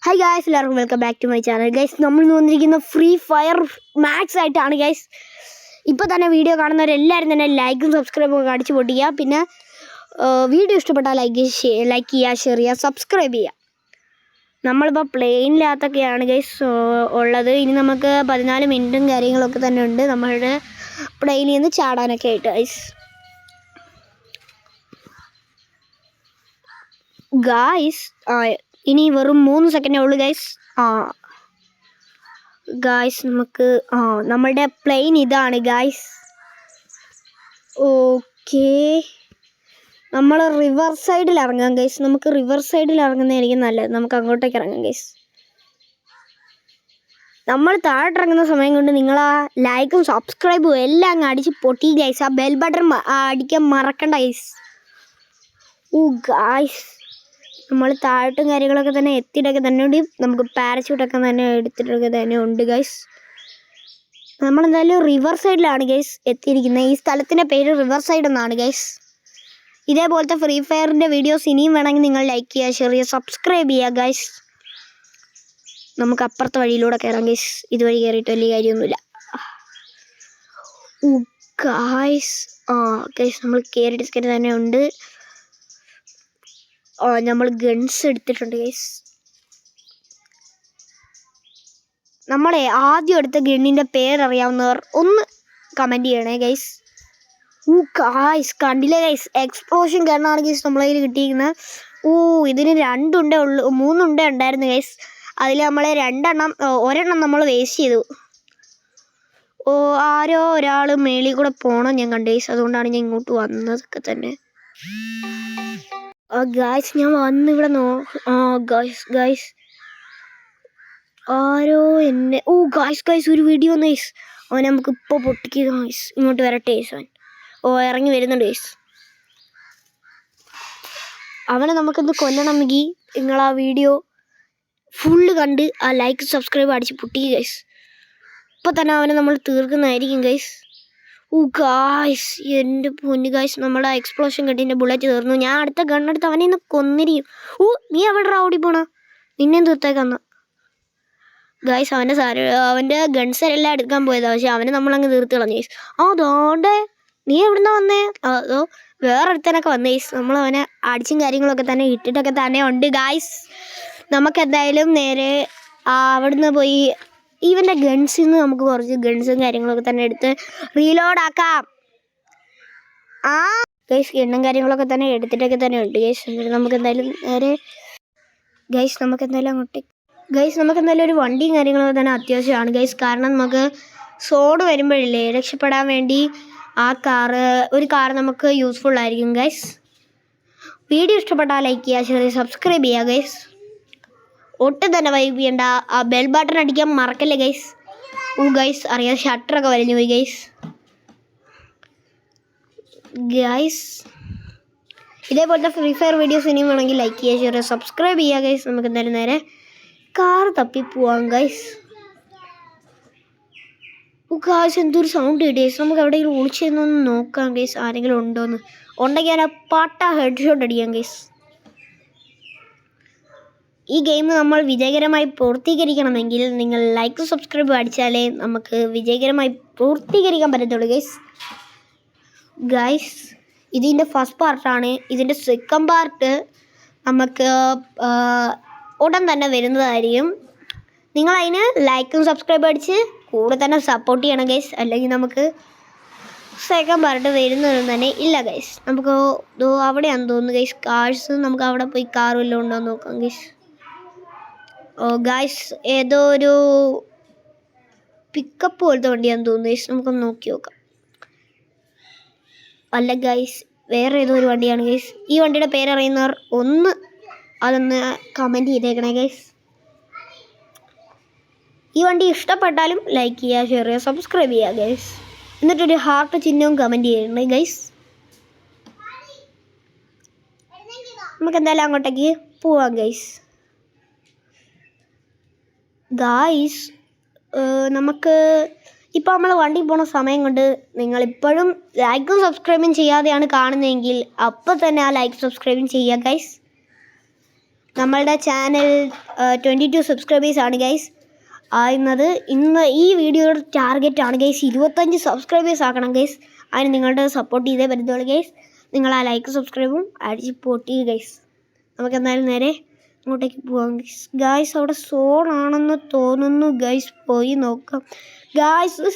Hi guys, എല്ലാവർക്കും welcome back to my channel. Guys, നമ്മൾ വന്നിരിക്കുന്ന ഫ്രീ ഫയർ മാക്സ് ആയിട്ടാണ് ഗൈസ്. ഇപ്പോൾ തന്നെ വീഡിയോ കാണുന്നവരെല്ലാവരും തന്നെ ലൈക്കും സബ്സ്ക്രൈബും ഒക്കെ അടിച്ചു പൊട്ടിക്കുക. പിന്നെ വീഡിയോ ഇഷ്ടപ്പെട്ടാൽ ലൈക്ക് ചെയ്യുക, ഷെയർ ചെയ്യുക, സബ്സ്ക്രൈബ് ചെയ്യുക. നമ്മളിപ്പോൾ പ്ലെയിനിനകത്തൊക്കെയാണ് ഗൈസ് ഉള്ളത്. ഇനി നമുക്ക് 14 മിനിറ്റും കാര്യങ്ങളൊക്കെ തന്നെ ഉണ്ട് നമ്മളുടെ പ്ലെയിനിൽ നിന്ന് ചാടാനൊക്കെ ആയിട്ട് ഗൈസ്. ഇനി വെറും 3 സെക്കൻഡേ ഉള്ളൂ ഗൈസ്. ഗൈസ്, നമുക്ക് നമ്മളുടെ പ്ലെയിൻ ഇതാണ് ഗൈസ്. ഓക്കെ, നമ്മൾ റിവർ സൈഡിൽ ഇറങ്ങാം ഗൈസ്. നമുക്ക് റിവർ സൈഡിൽ ഇറങ്ങുന്നതായിരിക്കും നല്ലത്. നമുക്ക് അങ്ങോട്ടേക്ക് ഇറങ്ങാം ഗൈസ്. നമ്മൾ താഴോട്ടിറങ്ങുന്ന സമയം കൊണ്ട് നിങ്ങൾ ആ ലൈക്കും സബ്സ്ക്രൈബും എല്ലാം അങ്ങ് അടിച്ച് പൊട്ടി ഗൈസ്. ആ ബെൽ ബട്ടൺ അടിക്കാൻ മറക്കണ്ട ഗൈസ്. ഗൈസ്, നമ്മൾ താഴോട്ടും കാര്യങ്ങളൊക്കെ തന്നെ എത്തിയിട്ടൊക്കെ തന്നെ ഉണ്ട്. നമുക്ക് പാരച്യൂട്ടൊക്കെ തന്നെ എടുത്തിട്ടൊക്കെ തന്നെ ഉണ്ട് ഗൈസ്. നമ്മളെന്തായാലും റിവർ സൈഡിലാണ് ഗൈസ് എത്തിയിരിക്കുന്നത്. ഈ സ്ഥലത്തിൻ്റെ പേര് റിവർ സൈഡ് എന്നാണ് ഗൈസ്. ഇതേപോലത്തെ ഫ്രീ ഫയറിൻ്റെ വീഡിയോസ് ഇനിയും വേണമെങ്കിൽ നിങ്ങൾ ലൈക്ക് ചെയ്യുക, ഷെയർ ചെയ്യുക, സബ്സ്ക്രൈബ് ചെയ്യുക ഗൈസ്. നമുക്ക് അപ്പുറത്തെ വഴിയിലൂടെ കയറാം ഗൈസ്. ഇതുവഴി കയറിയിട്ട് വലിയ കാര്യമൊന്നുമില്ല. ഗൈസ് ഗൈസ്, നമ്മൾ കയറിയിട്ട് തന്നെ ഉണ്ട്. നമ്മൾ ഗൺസ് എടുത്തിട്ടുണ്ട് ഗൈസ്. നമ്മളെ ആദ്യം എടുത്ത ഗണ്ണിൻ്റെ പേരറിയാവുന്നവർ ഒന്ന് കമൻറ്റ് ചെയ്യണേ ഗൈസ്. ഗൈസ്, കണ്ടില്ലേ ഗൈസ്, എക്സ്പ്ലോഷൻ ഗണ്ണാണ് ഗൈസ് നമ്മളെ കയ്യിൽ കിട്ടിയിരിക്കുന്നത്. ഇതിന് 2 ഉണ്ടേ ഉള്ളൂ, 3 ഉണ്ടേ ഉണ്ടായിരുന്നു ഗൈസ്. അതിൽ നമ്മളെ ഒരെണ്ണം നമ്മൾ വേസ്റ്റ് ചെയ്തു. ആരോ ഒരാൾ മേളിൽ കൂടെ പോകണം ഞാൻ കണ്ടു ഗൈസ്. അതുകൊണ്ടാണ് ഞാൻ ഇങ്ങോട്ട് വന്നതൊക്കെ തന്നെ. ഗൈസ്, ഞാൻ വന്നിവിടെ ഗൈസ് ആരോ എന്നെ ഗൈസ് ഒരു വീഡിയോ വന്നു ഗൈസ്. അവനെ നമുക്ക് ഇപ്പോൾ പൊട്ടിക്കുക ഗൈസ്. ഇങ്ങോട്ട് വരട്ടെ ഗൈസ്. അവൻ ഇറങ്ങി വരുന്നുണ്ട് ഗൈസ്. അവനെ നമുക്കൊന്ന് കൊല്ലണമെങ്കിൽ നിങ്ങൾ ആ വീഡിയോ ഫുള്ള് കണ്ട് ആ ലൈക്ക് സബ്സ്ക്രൈബ് അടിച്ച് പൊട്ടിക്കുക ഗൈസ്. ഇപ്പോൾ തന്നെ അവനെ നമ്മൾ തീർക്കുന്നതായിരിക്കും ഗൈസ്. ഗായ്സ്, എൻ്റെ പൊന്നു ഗായ്സ്, നമ്മുടെ എക്സ്പ്ലോഷൻ കെട്ടിൻ്റെ ബുള്ളറ്റ് തീർന്നു. ഞാൻ അടുത്ത ഗണ്ണെടുത്ത് അവനെ ഇന്ന് കൊന്നിരിക്കും. നീ അവിടെ ഓടി പോണ, നിന്നെയും തീർത്തേക്കന്ന ഗായ്സ്. അവൻ്റെ ഗൺസ് എല്ലാം എടുക്കാൻ പോയതാണ്, പക്ഷെ അവനെ നമ്മളങ്ങ് തീർത്ത് കളഞ്ഞു ഗൈസ്. അതോണ്ടേ നീ എവിടുന്നാ വന്നേ? അതോ വേറെ അടുത്തനൊക്കെ വന്നേ ഗൈസ്. നമ്മളവനെ അടിച്ചും കാര്യങ്ങളൊക്കെ തന്നെ ഇട്ടിട്ടൊക്കെ തന്നെ ഉണ്ട് ഗായ്സ്. നമുക്കെന്തായാലും നേരെ അവിടുന്ന് പോയി ഇവൻ്റെ ഗൺസിൽ നിന്ന് നമുക്ക് കുറച്ച് ഗൺസും കാര്യങ്ങളൊക്കെ തന്നെ എടുത്ത് റീലോഡ് ആക്കാം. ഗൈസ്, എണ്ണും കാര്യങ്ങളൊക്കെ തന്നെ എടുത്തിട്ടൊക്കെ തന്നെ ഉണ്ട് ഗൈസ്. നമുക്ക് എന്തായാലും നേരെ നമുക്കെന്തായാലും ഒരു വണ്ടിയും കാര്യങ്ങളൊക്കെ തന്നെ അത്യാവശ്യമാണ് ഗൈസ്. കാരണം നമുക്ക് സോഡ് വരുമ്പോഴില്ലേ രക്ഷപ്പെടാൻ വേണ്ടി ഒരു കാറ് നമുക്ക് യൂസ്ഫുൾ ആയിരിക്കും ഗൈസ്. വീഡിയോ ഇഷ്ടപ്പെട്ടാൽ ലൈക്ക് ചെയ്യുക, ഷെയർ ചെയ്യുക, സബ്സ്ക്രൈബ് ചെയ്യുക ഗൈസ്. ഒട്ടും തന്നെ വൈബ് ചെയ്യണ്ട. ആ ബെൽ ബട്ടൺ അടിക്കാൻ മറക്കല്ലേ ഗൈസ്. ഗൈസ്, അറിയാം, ഷട്ടറൊക്കെ വലിഞ്ഞു പോയി ഗൈസ്. ഇതേപോലത്തെ ഫ്രീ ഫയർ വീഡിയോസ് ഇനിയും വേണമെങ്കിൽ ലൈക്ക് ചെയ്യുക, ഷെയർ ചെയ്യുക, സബ്സ്ക്രൈബ് ചെയ്യുക ഗൈസ്. നമുക്ക് എന്തായാലും നേരെ കാർ തപ്പി പോവാം ഗൈസ്. ഗൈസ്, എന്തൊരു സൗണ്ട് കിട്ടി ഗൈസ്. നമുക്ക് എവിടെയെങ്കിലും ഒളിച്ചിരുന്നൊന്ന് നോക്കാം ഗൈസ്, ആരെങ്കിലും ഉണ്ടോയെന്ന്. ഉണ്ടെങ്കിൽ ഞാൻ ഹെഡ് ഷോട്ട് അടിക്കാം ഗൈസ്. ഈ ഗെയിം നമ്മൾ വിജയകരമായി പൂർത്തീകരിക്കണമെങ്കിൽ നിങ്ങൾ ലൈക്കും സബ്സ്ക്രൈബും അടിച്ചാലേ നമുക്ക് വിജയകരമായി പൂർത്തീകരിക്കാൻ പറ്റത്തുള്ളൂ ഗൈസ്. ഇതിൻ്റെ ഫസ്റ്റ് പാർട്ടാണ്. ഇതിൻ്റെ സെക്കൻഡ് പാർട്ട് നമുക്ക് ഉടൻ തന്നെ വരുന്നതായിരിക്കും. നിങ്ങളതിന് ലൈക്കും സബ്സ്ക്രൈബും അടിച്ച് കൂടെ തന്നെ സപ്പോർട്ട് ചെയ്യണം ഗൈസ്. അല്ലെങ്കിൽ നമുക്ക് സെക്കൻഡ് പാർട്ട് വരുന്നതൊന്നും തന്നെ ഇല്ല ഗൈസ്. നമുക്ക് അവിടെയാണെന്ന് തോന്നുന്നു ഗൈസ് കാർസ്. നമുക്ക് അവിടെ പോയി കാർ വല്ലതും ഉണ്ടോ എന്ന് നോക്കാം ഗൈസ്. ഗൈസ്, ഏതോ ഒരു പിക്കപ്പ് പോലത്തെ വണ്ടിയാണെന്ന് തോന്നുന്നു ഗൈസ്. നമുക്കൊന്ന് നോക്കി നോക്കാം. അല്ല ഗൈസ്, വേറെ ഏതോ ഒരു വണ്ടിയാണ് ഗൈസ്. ഈ വണ്ടിയുടെ പേരറിയുന്നവർ അതൊന്ന് കമൻറ്റ് ചെയ്തേക്കണേ ഗൈസ്. ഈ വണ്ടി ഇഷ്ടപ്പെട്ടാലും ലൈക്ക് ചെയ്യുക, ഷെയർ ചെയ്യുക, സബ്സ്ക്രൈബ് ചെയ്യുക ഗൈസ്. എന്നിട്ടൊരു ഹാർട്ട് ചിഹ്നവും കമൻറ്റ് ചെയ്യണേ ഗൈസ്. നമുക്കെന്തായാലും അങ്ങോട്ടേക്ക് പോവാം ഗൈസ്. നമുക്ക് ഇപ്പോൾ നമ്മൾ വണ്ടി പോണ സമയം കൊണ്ട് നിങ്ങളിപ്പോഴും ലൈക്കും സബ്സ്ക്രൈബും ചെയ്യാതെയാണ് കാണുന്നതെങ്കിൽ അപ്പോൾ തന്നെ ആ ലൈക്ക് സബ്സ്ക്രൈബും ചെയ്യുക ഗൈസ്. നമ്മളുടെ ചാനൽ 22 സബ്സ്ക്രൈബേഴ്സ് ആണ് ഗൈസ് ആയിരുന്നത്. ഇന്ന് ഈ വീഡിയോയുടെ ടാർഗറ്റാണ് ഗൈസ് 25 സബ്സ്ക്രൈബേഴ്സ് ആക്കണം ഗൈസ്. അതിന് നിങ്ങളുടെ സപ്പോർട്ട് ചെയ്തേ പറ്റത്തുള്ളൂ ഗൈസ്. നിങ്ങൾ ആ ലൈക്ക് സബ്സ്ക്രൈബും അടിച്ച് പൊട്ടി ഗൈസ്. നമുക്ക് എന്തായാലും നേരെ അങ്ങോട്ടേക്ക് പോകാം ഗൈസ്. ഗൈസ് അവിടെ സോണാണെന്ന് തോന്നുന്നു ഗൈസ്. പോയി നോക്കാം ഗൈസ്.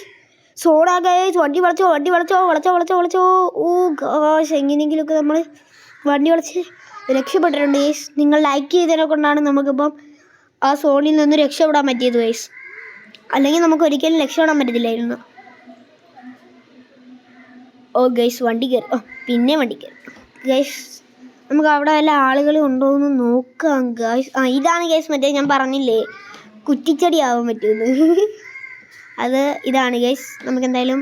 സോണാ ഗൈസ്. വണ്ടി വളച്ചോ. ഓ ഗൈസ് എങ്ങനെയെങ്കിലുമൊക്കെ നമ്മൾ വണ്ടി വളച്ച് രക്ഷപ്പെട്ടിട്ടുണ്ട് ഗൈസ്. നിങ്ങൾ ലൈക്ക് ചെയ്തതിനെ കൊണ്ടാണ് നമുക്കിപ്പം ആ സോണിൽ നിന്ന് രക്ഷപ്പെടാൻ പറ്റിയത് ഗൈസ്. അല്ലെങ്കിൽ നമുക്ക് ഒരിക്കലും രക്ഷപ്പെടാൻ പറ്റത്തില്ലായിരുന്നു. ഓ ഗൈസ് വണ്ടി കയറി. പിന്നെ വണ്ടി കയറി ഗൈസ്. നമുക്ക് അവിടെ വല്ല ആളുകളും ഉണ്ടോ എന്ന് നോക്കാം ഗൈസ്. ഇതാണ് ഗൈസ് മറ്റേ ഞാൻ പറഞ്ഞില്ലേ കുറ്റിച്ചെടി ആവാൻ പറ്റുമെന്ന്. ഇതാണ് ഗൈസ്. നമുക്ക് എന്തായാലും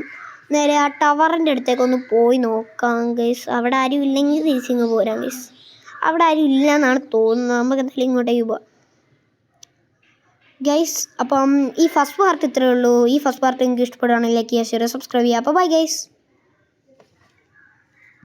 നേരെ ആ ടവറിൻ്റെ അടുത്തേക്കൊന്ന് പോയി നോക്കാം ഗൈസ്. അവിടെ ആരും ഇല്ലെങ്കിൽ തിരിച്ചിങ്ങ് പോരാം ഗൈസ്. അവിടെ ആരും ഇല്ല എന്നാണ് തോന്നുന്നത്. നമുക്ക് എന്തായാലും ഇങ്ങോട്ടേക്ക് പോവാം ഗൈസ്. അപ്പം ഈ ഫസ്റ്റ് പാർട്ട് ഇത്രയേ ഉള്ളൂ. ഈ ഫസ്റ്റ് പാർട്ട് നിങ്ങൾക്ക് ഇഷ്ടപ്പെടുകയാണെങ്കിൽ ലൈക്ക് ചെയ്യുക, ഷെയർ, സബ്സ്ക്രൈബ് ചെയ്യുക. അപ്പോൾ ബൈ ഗൈസ്.